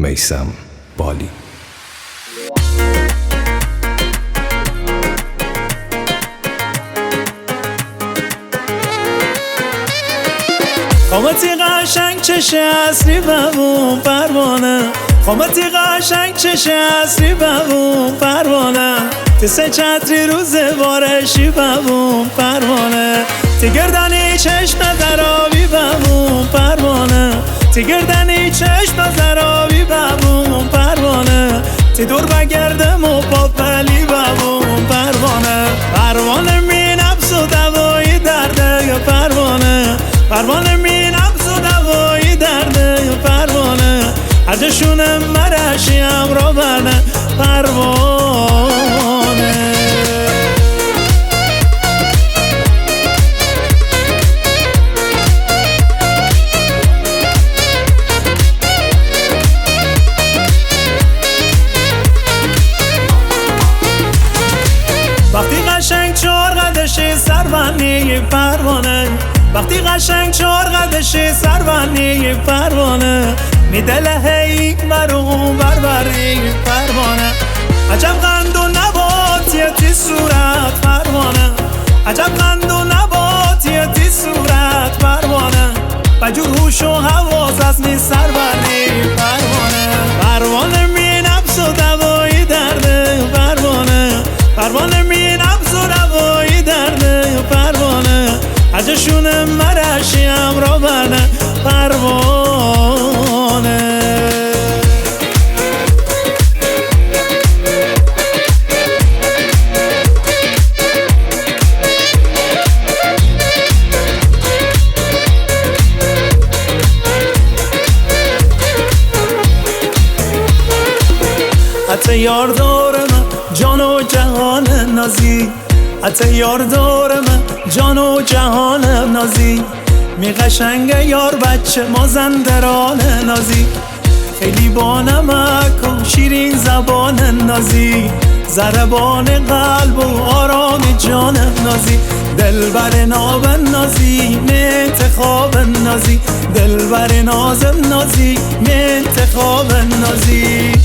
میثم بالی. خامتی قشنگ چشه اصلی بمون پروانه، خامتی قشنگ چشه اصلی بمون پروانه، تسه چتری روز بارشی بمون پروانه، تی گردنی چشم درابی بمون پروانه، تی گردنی چشم درابی بمون پروانه، تی دور بگردم و پاپلی بمون پروانه، پروانه می نبض و دوایی درده پروانه، پروانه می نبض و دوایی درده پروانه، عجشونه مرشی امرا برنه پروانه. وقتی قشنگ چهار قدشی سربنی پروانه، وقتی قشنگ چهار قدشی سربنی پروانه، میدله هی مرون بربری پروانه، عجب قند و نباتیتی صورت پروانه، عجب قند و نباتیتی صورت پروانه، بجور هوش و حواس از نی سربنی پروانه، پروانه می نبض و دوایی درده پروانه، پروانه می نبض و دوایی درده پروانه، عجشونه مرشی امرا برنه پروانه. حتی یار داره من جان و جهان نازی، حتی یار داره من جان و جهان نازی، می قشنگه یار بچه مازندران نازی، خیلی با نمک و شیرین زبان نازی، ضربان قلب و آرام جان نازی، دلبر ناب نازی انتخاب نازی، دلبر نازم نازی انتخاب نازی.